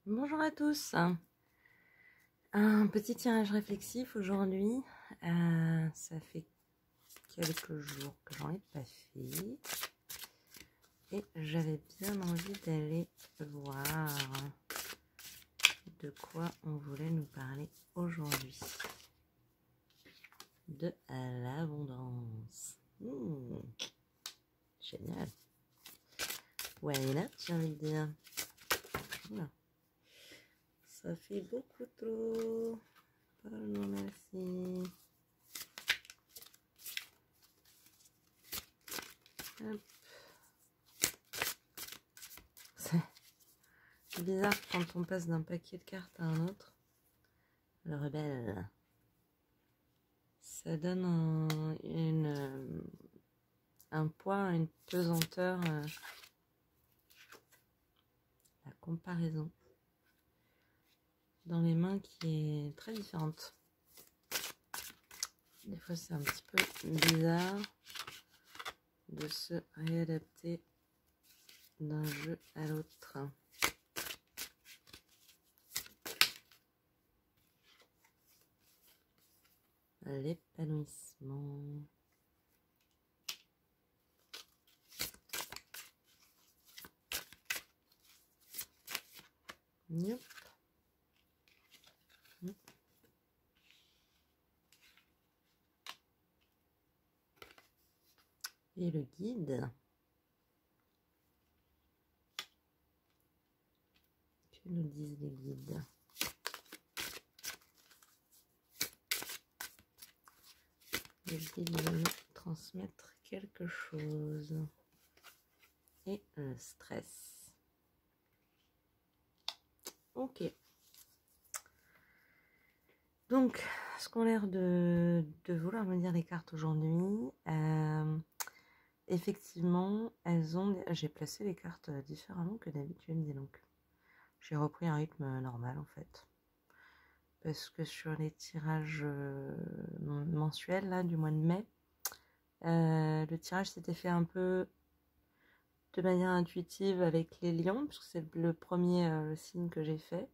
Bonjour à tous, un petit tirage réflexif aujourd'hui. Ça fait quelques jours que j'en ai pas fait et j'avais bien envie d'aller voir de quoi on voulait nous parler aujourd'hui. De l'abondance. Génial. Why not, j'ai envie de dire. Oula. Ça fait beaucoup trop. Non, merci. Hop. C'est bizarre quand on passe d'un paquet de cartes à un autre. Le rebelle. Ça donne un poids, une pesanteur, la comparaison dans les mains qui est très différente. Des fois c'est un petit peu bizarre de se réadapter d'un jeu à l'autre. L'épanouissement. Yep. Et le guide. Que nous disent les guides? Les guides veulent nous transmettre quelque chose. Et le stress. Ok. Donc, ce qu'ont l'air de vouloir me dire les cartes aujourd'hui, effectivement, elles ont... J'ai placé les cartes différemment que d'habitude, dis donc. J'ai repris un rythme normal, en fait. Parce que sur les tirages mensuels, là, du mois de mai, le tirage s'était fait un peu de manière intuitive avec les lions, puisque c'est le premier signe que j'ai fait.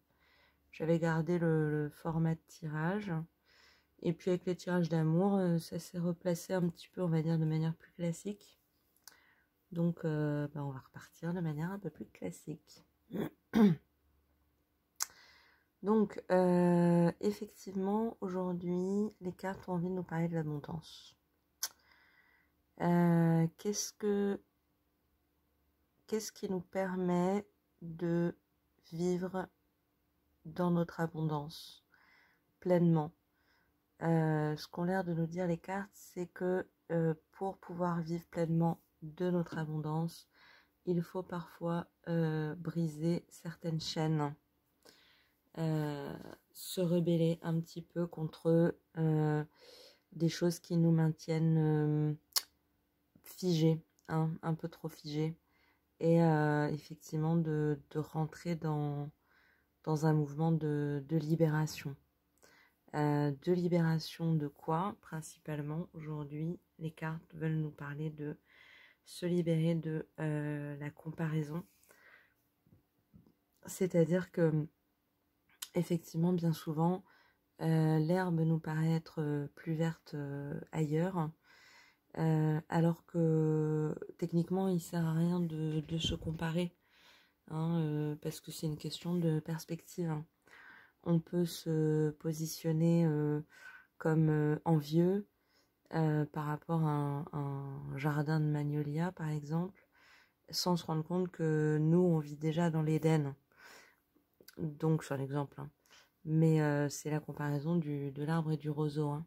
J'avais gardé le format de tirage. Et puis avec les tirages d'amour, ça s'est replacé un petit peu, on va dire, de manière plus classique. Donc, on va repartir de manière un peu plus classique. Donc, effectivement, aujourd'hui, les cartes ont envie de nous parler de l'abondance. Qu'est-ce qui nous permet de vivre dans notre abondance pleinement? Ce qu'ont l'air de nous dire les cartes, c'est que pour pouvoir vivre pleinement de notre abondance, il faut parfois briser certaines chaînes, se rebeller un petit peu contre des choses qui nous maintiennent figés, hein, un peu trop figés, et effectivement de rentrer dans un mouvement de libération. De libération de quoi? Principalement, aujourd'hui, les cartes veulent nous parler de se libérer de la comparaison. C'est-à-dire que, effectivement, bien souvent, l'herbe nous paraît être plus verte ailleurs, alors que techniquement, il ne sert à rien de se comparer, hein, parce que c'est une question de perspective, hein. On peut se positionner comme envieux par rapport à un jardin de magnolia, par exemple, sans se rendre compte que nous, on vit déjà dans l'Éden. Donc, sur l'exemple, hein. Mais c'est la comparaison de l'arbre et du roseau, hein.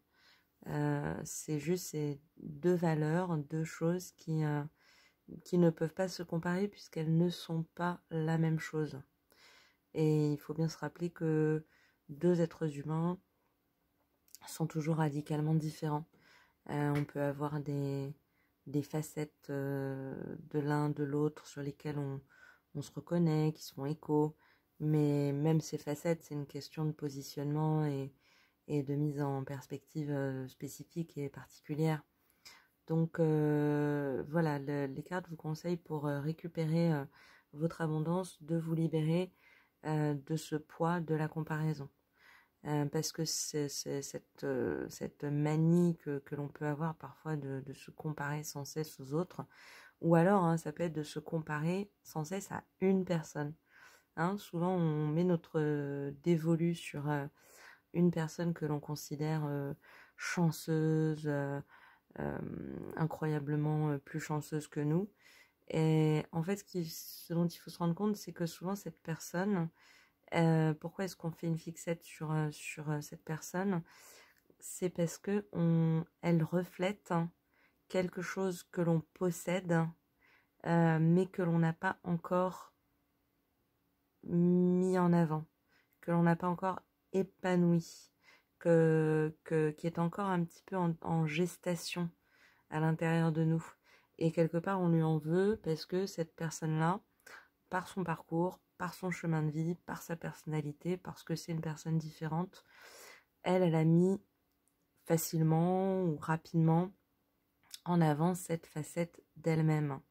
C'est juste ces deux valeurs, deux choses qui ne peuvent pas se comparer puisqu'elles ne sont pas la même chose. Et il faut bien se rappeler que deux êtres humains sont toujours radicalement différents. On peut avoir des facettes de l'un, de l'autre sur lesquelles on se reconnaît, qui sont égaux. Mais même ces facettes, c'est une question de positionnement et de mise en perspective spécifique et particulière. Donc voilà, les cartes vous conseillent pour récupérer votre abondance, de vous libérer de ce poids de la comparaison. Parce que c'est cette manie que l'on peut avoir parfois de se comparer sans cesse aux autres, ou alors hein, ça peut être de se comparer sans cesse à une personne. Hein, souvent on met notre dévolu sur une personne que l'on considère chanceuse, incroyablement plus chanceuse que nous. Et en fait, ce dont il faut se rendre compte, c'est que souvent cette personne, pourquoi est-ce qu'on fait une fixette sur cette personne? C'est parce que elle reflète quelque chose que l'on possède, mais que l'on n'a pas encore mis en avant, que l'on n'a pas encore épanoui, qui est encore un petit peu en gestation à l'intérieur de nous. Et quelque part, on lui en veut parce que cette personne-là, par son parcours, par son chemin de vie, par sa personnalité, parce que c'est une personne différente, elle a mis facilement ou rapidement en avant cette facette d'elle-même.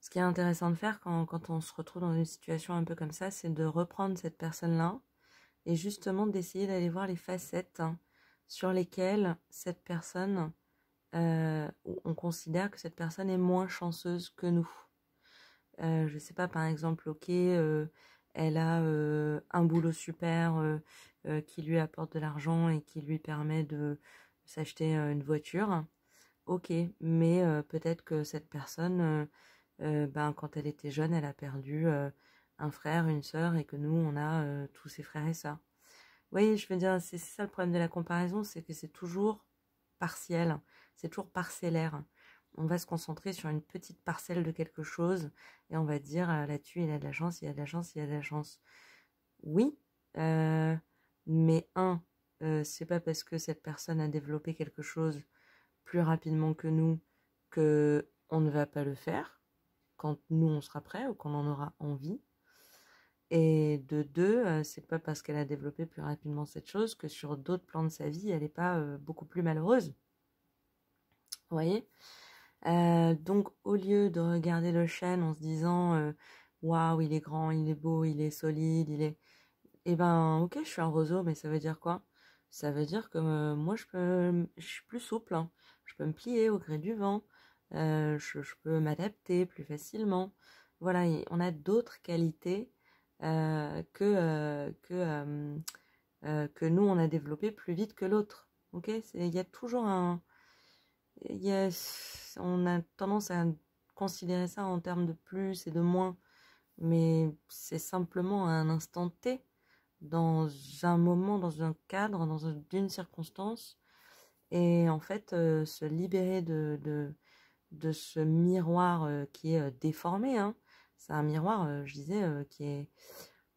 Ce qui est intéressant de faire quand on se retrouve dans une situation un peu comme ça, c'est de reprendre cette personne-là et justement d'essayer d'aller voir les facettes sur lesquelles cette personne, on considère que cette personne est moins chanceuse que nous. Je sais pas, par exemple, ok, elle a un boulot super qui lui apporte de l'argent et qui lui permet de s'acheter une voiture. Ok, mais peut-être que cette personne, quand elle était jeune, elle a perdu un frère, une sœur, et que nous, on a tous ses frères et sœurs. Oui, je veux dire, c'est ça le problème de la comparaison, c'est que c'est toujours partiel, c'est toujours parcellaire. On va se concentrer sur une petite parcelle de quelque chose et on va dire là-dessus, il a de la chance, il a de la chance, il a de la chance. Oui, mais c'est pas parce que cette personne a développé quelque chose plus rapidement que nous que on ne va pas le faire quand nous on sera prêt ou qu'on en aura envie. Et de deux, c'est pas parce qu'elle a développé plus rapidement cette chose que sur d'autres plans de sa vie, elle n'est pas beaucoup plus malheureuse. Vous voyez? Donc, au lieu de regarder le chêne en se disant waouh, il est grand, il est beau, il est solide, il est. Eh ben, ok, je suis un roseau, mais ça veut dire quoi? Ça veut dire que moi, je suis plus souple, hein. Je peux me plier au gré du vent, je peux m'adapter plus facilement. Voilà, on a d'autres qualités que nous, on a développé plus vite que l'autre. Ok, il y a toujours on a tendance à considérer ça en termes de plus et de moins, mais c'est simplement à un instant T, dans un moment, dans un cadre, d'une circonstance, et en fait, se libérer de ce miroir qui est déformé, hein. C'est un miroir, je disais, qui est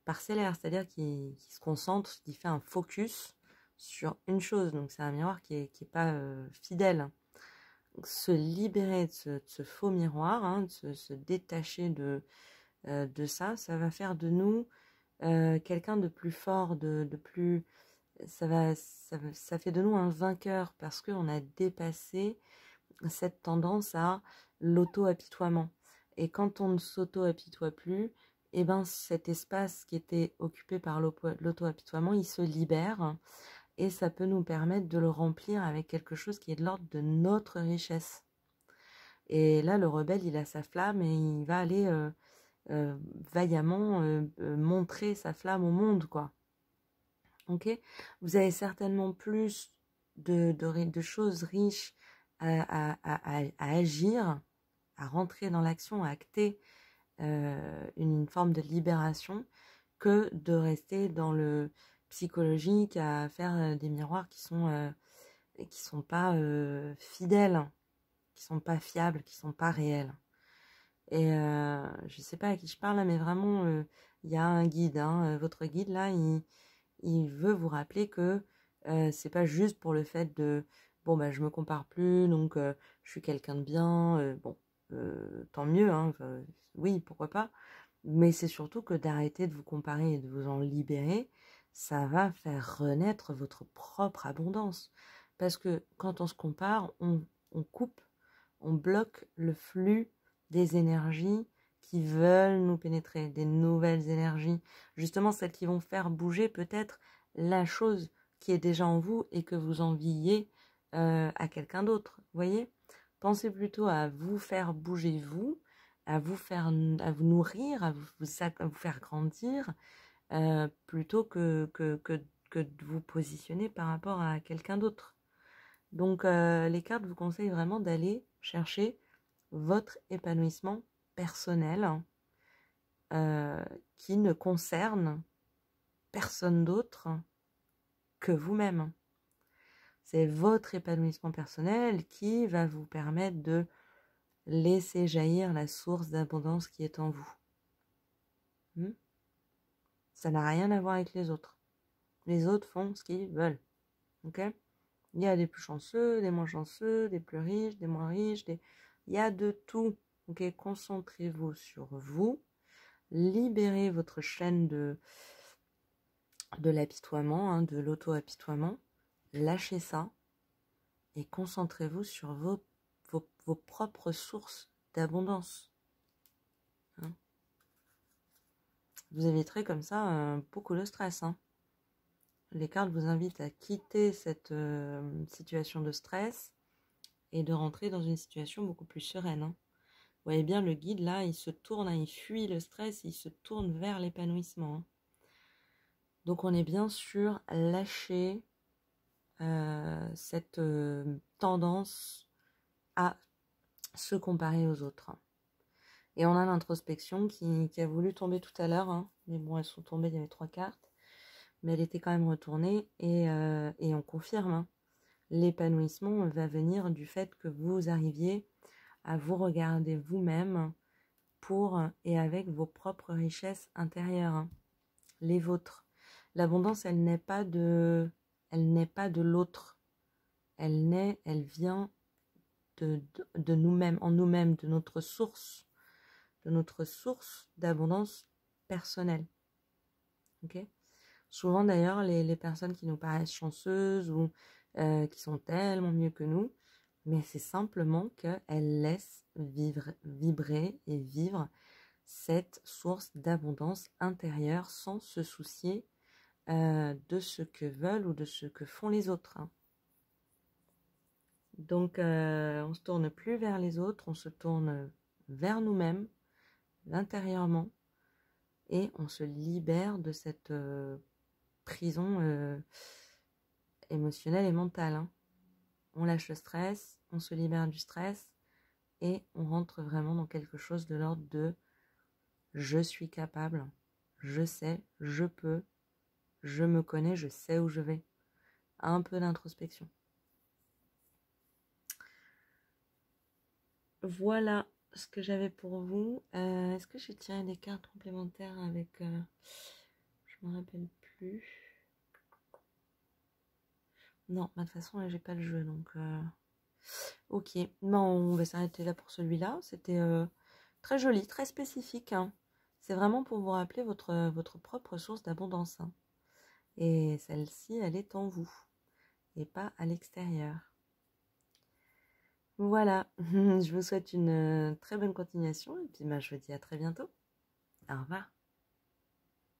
parcellaire, c'est-à-dire qui se concentre, qui fait un focus sur une chose. Donc c'est un miroir qui est pas fidèle. Donc, se libérer de ce faux miroir, hein, de se détacher de ça, ça va faire de nous quelqu'un de plus fort, de plus... Ça fait de nous un vainqueur parce qu'on a dépassé cette tendance à l'auto-apitoiement. Et quand on ne s'auto-apitoie plus, eh ben, cet espace qui était occupé par l'auto-apitoiement, il se libère et ça peut nous permettre de le remplir avec quelque chose qui est de l'ordre de notre richesse. Et là, le rebelle, il a sa flamme et il va aller vaillamment montrer sa flamme au monde, quoi. Ok, vous avez certainement plus de choses riches à agir, à rentrer dans l'action, à acter une forme de libération que de rester dans le psychologique à faire des miroirs qui sont pas fidèles, qui sont pas fiables, qui sont pas réels. Et je sais pas à qui je parle là, mais vraiment il y a un guide, hein, votre guide là, il veut vous rappeler que c'est pas juste pour le fait de bon bah je me compare plus donc je suis quelqu'un de bien, tant mieux, hein, oui pourquoi pas, mais c'est surtout que d'arrêter de vous comparer et de vous en libérer, ça va faire renaître votre propre abondance, parce que quand on se compare, on coupe, on bloque le flux des énergies qui veulent nous pénétrer, des nouvelles énergies, justement celles qui vont faire bouger peut-être la chose qui est déjà en vous et que vous enviez à quelqu'un d'autre. Voyez, pensez plutôt à vous faire bouger vous, à vous nourrir, à vous faire grandir, plutôt que de vous positionner par rapport à quelqu'un d'autre. Donc les cartes vous conseillent vraiment d'aller chercher votre épanouissement personnel qui ne concerne personne d'autre que vous-même. C'est votre épanouissement personnel qui va vous permettre de laisser jaillir la source d'abondance qui est en vous. Ça n'a rien à voir avec les autres. Les autres font ce qu'ils veulent. Ok ? Il y a des plus chanceux, des moins chanceux, des plus riches, des moins riches. Il y a de tout. Ok ? Concentrez-vous sur vous. Libérez votre chaîne de l'apitoiement, de l'auto-apitoiement. Lâchez ça et concentrez-vous sur vos propres sources d'abondance. Vous éviterez comme ça beaucoup de stress. Les cartes vous invitent à quitter cette situation de stress et de rentrer dans une situation beaucoup plus sereine. Vous voyez bien, le guide, là, il se tourne, il fuit le stress, il se tourne vers l'épanouissement. Donc, on est bien sûr lâcher cette tendance à se comparer aux autres. Et on a l'introspection qui a voulu tomber tout à l'heure, mais bon, elles sont tombées, il y avait 3 cartes, mais elle était quand même retournée, et on confirme, l'épanouissement va venir du fait que vous arriviez à vous regarder vous-même pour et avec vos propres richesses intérieures, les vôtres. L'abondance, elle n'est pas de l'autre, elle vient de nous-mêmes, en nous-mêmes, de notre source d'abondance personnelle. Ok ? Souvent d'ailleurs, les personnes qui nous paraissent chanceuses ou qui sont tellement mieux que nous, mais c'est simplement qu'elles laissent vibrer et vivre cette source d'abondance intérieure sans se soucier de ce que veulent ou de ce que font les autres. Donc on ne se tourne plus vers les autres, on se tourne vers nous-mêmes, intérieurement, et on se libère de cette prison émotionnelle et mentale. On lâche le stress, on se libère du stress et on rentre vraiment dans quelque chose de l'ordre de je suis capable, je sais, je peux, je me connais, je sais où je vais. Un peu d'introspection. Voilà ce que j'avais pour vous. Est-ce que j'ai tiré des cartes complémentaires avec... je me rappelle plus. Non, de toute façon, là, j'ai pas le jeu, donc... Ok, bon, on va s'arrêter là pour celui-là. C'était très joli, très spécifique. C'est vraiment pour vous rappeler votre propre source d'abondance. Et celle-ci, elle est en vous et pas à l'extérieur. Voilà, je vous souhaite une très bonne continuation et puis je vous dis à très bientôt. Au revoir.